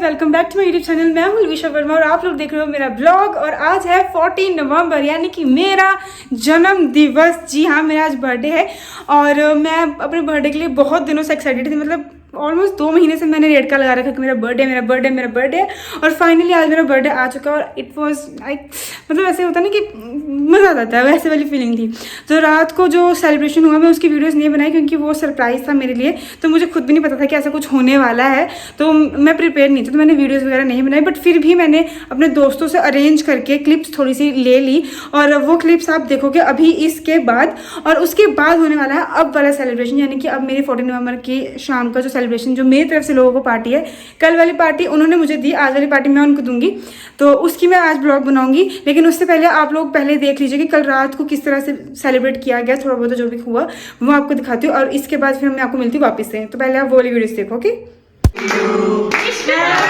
Welcome back to my YouTube channel. मैं हूँ लुविशा वर्मा और आप लोग देख रहे हो मेरा ब्लॉग। और आज है 14 नवंबर यानी कि मेरा जन्म दिवस। जी हाँ, मेरा आज बर्थडे है और मैं अपने बर्थडे के लिए बहुत दिनों से एक्साइटेड थी। मतलब ऑलमोस्ट 2 महीने से मैंने रेड का लगा रखा कि मेरा बर्थडे और फाइनली आज मेरा बर्थडे आ चुका है। और इट वॉज लाइक मतलब ऐसे होता है ना कि मज़ा आ जाता है, वैसे वाली फीलिंग थी। तो रात को जो सेलिब्रेशन हुआ मैं उसकी वीडियोस नहीं बनाई क्योंकि वो सरप्राइज़ था मेरे लिए। तो मुझे खुद भी नहीं पता था कि ऐसा कुछ होने वाला है, तो मैं प्रिपेयर नहीं थी, तो मैंने वीडियोस वगैरह नहीं बनाई। बट फिर भी मैंने अपने दोस्तों से अरेंज करके क्लिप्स थोड़ी सी ले ली और वो क्लिप्स आप देखोगे अभी इसके बाद। और उसके बाद होने वाला है अब वाला सेलिब्रेशन, यानी कि अब मेरी 14 नवंबर की शाम का जो सेलिब्रेशन, जो मेरी तरफ से लोगों को पार्टी है। कल वाली पार्टी उन्होंने मुझे दी, आज वाली पार्टी मैं उनको दूंगी, तो उसकी मैं आज ब्लॉग बनाऊंगी। लेकिन उससे पहले आप लोग पहले देख लीजिए कि कल रात को किस तरह से सेलिब्रेट किया गया, थोड़ा बहुत जो भी हुआ वो आपको दिखाती हूँ। और इसके बाद फिर मैं आपको मिलती हूँ वापस से। तो पहले आप वो वाली वीडियोस देखो। ओके,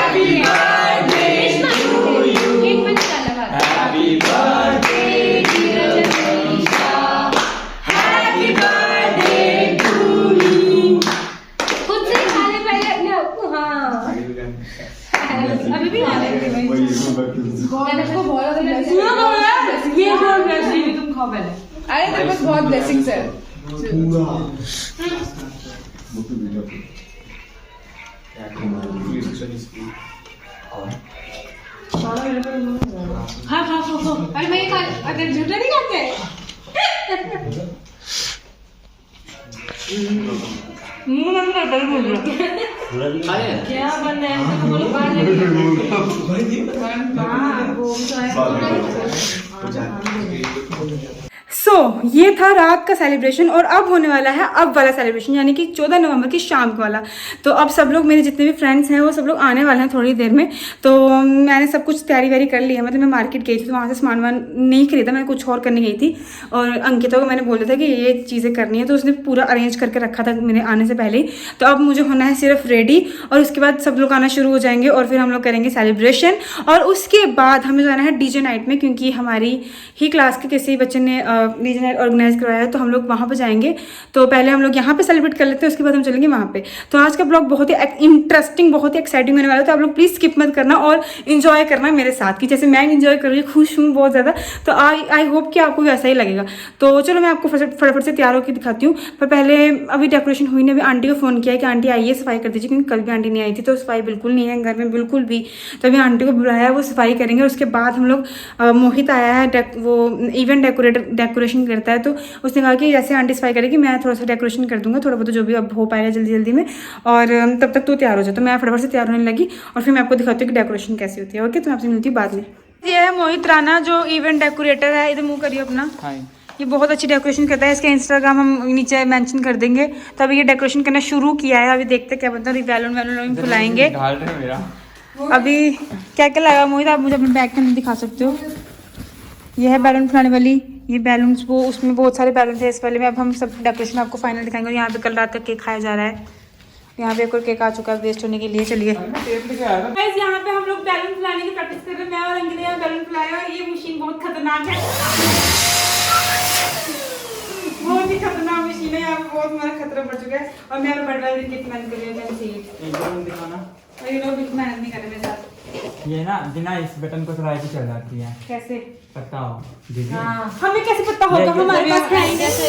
अभी भी तुम खाओ पहले। अरे तेरे पास बहुत ब्लेसिंग्स है। हाँ हाँ हाँ, अरे मैं अगर झूठा नहीं खाते क्या बन रहा है तो बोलो बाहर ये था रात का सेलिब्रेशन। और अब होने वाला है अब वाला सेलिब्रेशन, यानी कि 14 नवंबर की शाम वाला। तो अब सब लोग, मेरे जितने भी फ्रेंड्स हैं वो सब लोग आने वाले हैं थोड़ी देर में। तो मैंने सब कुछ तैयारी वैयारी कर ली है। मतलब मैं मार्केट गई थी तो वहाँ से सामान वान नहीं खरीदा, मैं कुछ और करने गई थी। और अंकिता को मैंने बोला था कि ये चीज़ें करनी है, तो उसने पूरा अरेंज करके रखा था मेरे आने से पहले ही। तो अब मुझे होना है सिर्फ रेडी, और उसके बाद सब लोग आना शुरू हो जाएंगे और फिर हम लोग करेंगे सेलिब्रेशन। और उसके बाद हमें जाना है डीजे नाइट में, क्योंकि हमारी ही क्लास के किसी बच्चे ने डीजे नाइट ऑर्गेनाइज करवाया है, तो हम लोग वहाँ पे जाएंगे। तो पहले हम लोग यहाँ पे सेलिब्रेट कर लेते हैं, उसके बाद हम चलेंगे वहाँ पे। तो आज का ब्लॉग बहुत ही इंटरेस्टिंग, बहुत ही एक्साइटिंग होने वाला है। तो आप लोग प्लीज़ स्किप मत करना और इन्जॉय करना मेरे साथ, कि जैसे मैं इन्जॉय कर रही हूँ, खुश हूँ बहुत ज़्यादा। तो आई होप कि आपको वैसा ही लगेगा। तो चलो मैं आपको फटाफट से तैयार होकर दिखाती हूँ। पर पहले अभी डेकोरेशन हुई नहीं, अभी आंटी को फ़ोन किया कि आंटी आइए सफाई कर दीजिए, क्योंकि कल भी आंटी नहीं आई थी, तो सफाई बिल्कुल नहीं है घर में बिल्कुल भी। तो अभी आंटी को बुलाया, वो सफाई करेंगे। उसके बाद हम लोग मोहित आया है, वो इवेंट डेकोरेशन करता है, तो उसने कहा कि ऐसे आंटी सफाई करेगी, मैं थोड़ा सा डेकोरेशन कर दूंगा, थोड़ा बहुत जो भी अब हो पाएगा जल्दी जल्दी में। और तब तक तो तैयार हो जाए। तो मैं फटाफट से तैयार होने लगी और फिर मैं आपको दिखाती हूँ कि डेकोरेशन कैसी होती है। ओके, तो मैं आपसे मिलती हूँ बाद में। ये है मोहित राणा, जो इवेंट डेकोरेटर है। इधर मुँह करिए अपना। ये बहुत अच्छी डेकोरेशन करता है, इसका इंस्टाग्राम हम नीचे मेंशन कर देंगे। तो अभी ये डेकोरेशन करना शुरू किया है, अभी देखते हैं क्या बनता है। बैलून वैलून फुलाएंगे। अभी क्या क्या लगा मोहित, आप मुझे अपने बैग के अंदर दिखा सकते हो। ये है बैलून फुलाने वाली, ये बैलून्स, वो उसमें बहुत सारे बैलून थे इस वाले में। अब हम सब डेकोरेशन आपको फाइनल दिखाएंगे। यहाँ पे कल रात तक केक खाया जा रहा है। यहाँ पे एक और केक आ चुका है वेस्ट होने के लिए। चलिए यहाँ पे हम लोग बैलून फुलाने की प्रैक्टिस कर रहे हैं। मैं और अंकिता यहाँ बैलून फुलाया, और ये मशीन बहुत खतरनाक है, बहुत ही खतरनाक मशीन है। यहाँ पे बहुत हमारा खतरा बढ़ चुका है। और मैं बड़े दिन की मेहनत कर रही हूँ, मैंने और ये लोग बिल्कुल मेहनत नहीं कर रहे मेरे साथ। ये ना बिना इस बटन को दबाए के चल जाती है। कैसे पता हो दीदी? हाँ, हमें कैसे पता होगा, हमारे पास है ही कैसे।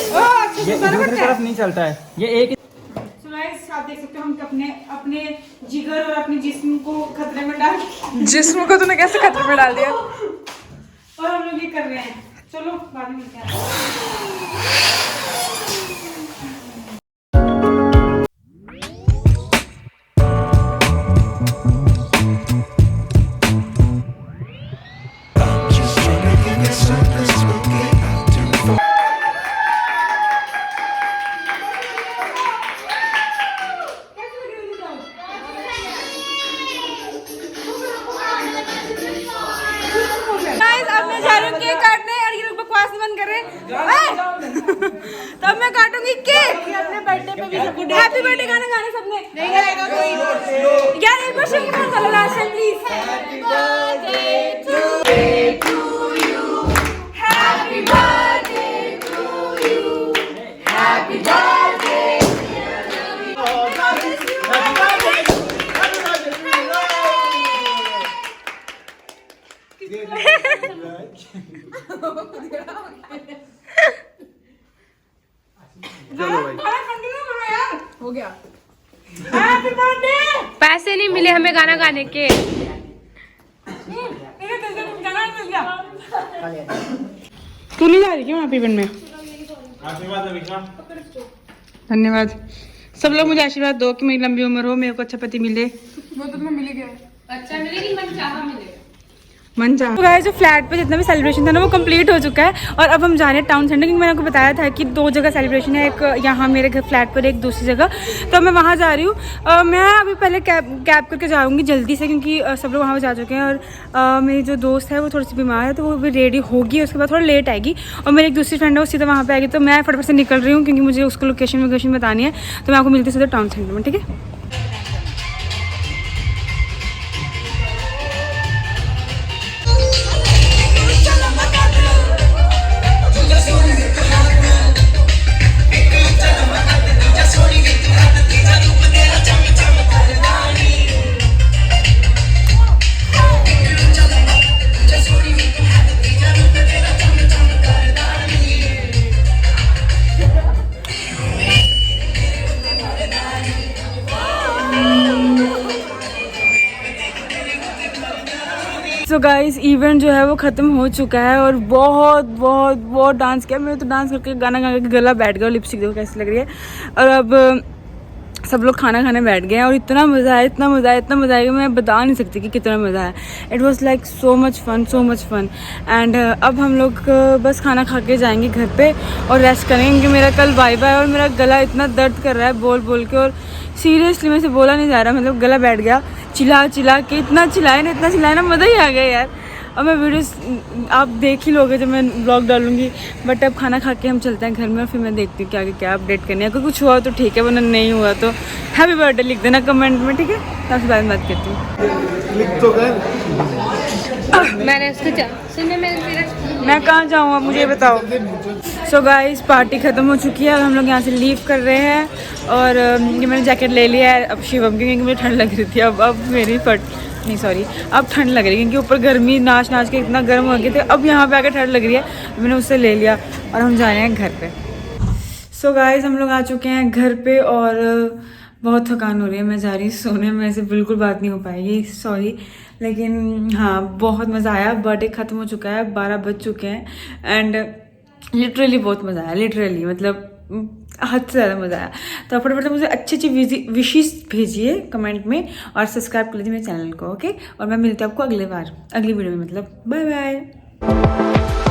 ये दूसरी तरफ नहीं चलता है, ये एक। So guys, आप देख सकते हो हम अपने जिगर और अपने जिस्म को खतरे में डाल। जिस्म को तूने कैसे खतरे में डाल दिया? और हम लोग ये कर रहे हैं। चलो बाद में मिलते हैं। केक काटने और ये लोग बकवास बंद कर रहे हैं। तब मैं काटूंगी केक अपने बर्थडे पे भी। सबको हैप्पी बर्थडे गाना गाने सबने। नहीं गाएगा कोई यार, एक बार शेक मार चलो last time please. Happy birthday to you, happy birthday to you, happy birthday. हो गया। पैसे नहीं मिले हमें गाना गाने के। तू नहीं जा रही क्यों हैप्पी में? धन्यवाद। सब लोग मुझे आशीर्वाद दो कि मेरी लंबी उम्र हो, मेरे को अच्छा पति मिले। वो तो तुम्हें मिल ही गया। अच्छा मिलेगी, मन चाहा मिलेगा। मन चाह। तो गाइस जो फ्लैट पे जितना भी सेलिब्रेशन था ना वो कंप्लीट हो चुका है और अब हम जा रहे हैं टाउन सेंटर, क्योंकि मैंने आपको बताया था कि 2 जगह सेलिब्रेशन है, एक यहाँ मेरे घर फ्लैट पर, एक दूसरी जगह। तो मैं वहाँ जा रही हूँ। मैं अभी पहले कैब करके जाऊँगी जल्दी से, क्योंकि सब लोग वहाँ जा चुके हैं और मेरी जो दोस्त है वो थोड़ी सी बीमार है, तो वो भी रेडी होगी, उसके बाद थोड़ा लेट आएगी। और मेरी एक दूसरी फ्रेंड है वो सीधा वहाँ पर आएगी, तो मैं फटाफट से निकल रही हूँ क्योंकि मुझे उसको लोकेशन बतानी है। तो मैं आपको मिलती हूँ सीधा टाउन सेंटर में, ठीक है? सो गाइस इवेंट जो है वो ख़त्म हो चुका है और बहुत बहुत बहुत डांस किया। मैं तो डांस करके गाना गा के गला बैठ गया और लिपस्टिक देखो कैसी लग रही है। और अब सब लोग खाना खाने बैठ गए हैं और इतना मज़ा आया, इतना मज़ा आया, इतना मज़ा आया कि मैं बता नहीं सकती कि कितना मज़ा आया। It was like so much fun and अब हम लोग बस खाना खा के जाएंगे घर पे और रेस्ट करेंगे, क्योंकि मेरा कल वाइवा है और मेरा गला इतना दर्द कर रहा है बोल के, और सीरियसली मेरे से बोला नहीं जा रहा, मतलब गला बैठ गया। चिल्ला के इतना चिल्लाए ना मज़ा ही आ गया यार। और मैं वीडियोस आप देख ही लोगे जब मैं व्लॉग डालूंगी, बट अब खाना खा के हम चलते हैं घर में और फिर मैं देखती हूँ कि आगे क्या अपडेट करनी है। अगर कुछ हुआ तो ठीक है, वरना नहीं हुआ तो हैप्पी बर्थडे लिख देना कमेंट में, ठीक है? आपसे बाद में बात करती हूँ। लिख तो कर। मैंने उसको सुनने में मैं कहाँ जाऊँ आप मुझे बताओ। सो गाइस पार्टी ख़त्म हो चुकी है और हम लोग यहाँ से लीव कर रहे हैं। और ये मैंने जैकेट ले लिया है अब शिवम की, क्योंकि मुझे ठंड लग रही थी। अब मेरी अब ठंड लग रही है, क्योंकि ऊपर गर्मी नाच के इतना गर्म हो गए थे। अब यहाँ पे आकर ठंड लग रही है, तो मैंने उससे ले लिया और हम जा रहे हैं घर पे। सो गाइस हम लोग आ चुके हैं घर पे और बहुत थकान हो रही है। मैं जा रही सोने में, से बिल्कुल बात नहीं हो पाएगी, सॉरी। लेकिन हाँ बहुत मज़ा आया। बर्थडे ख़त्म हो चुका है, 12 बज चुके हैं एंड लिटरली बहुत मज़ा आया। लिटरली मतलब हद से ज़्यादा मज़ा आया। तो फटाफट से मुझे अच्छी विशेस भेजिए कमेंट में और सब्सक्राइब कर लीजिए मेरे चैनल को, ओके? और मैं मिलती हूँ आपको अगली वीडियो में, मतलब बाय बाय।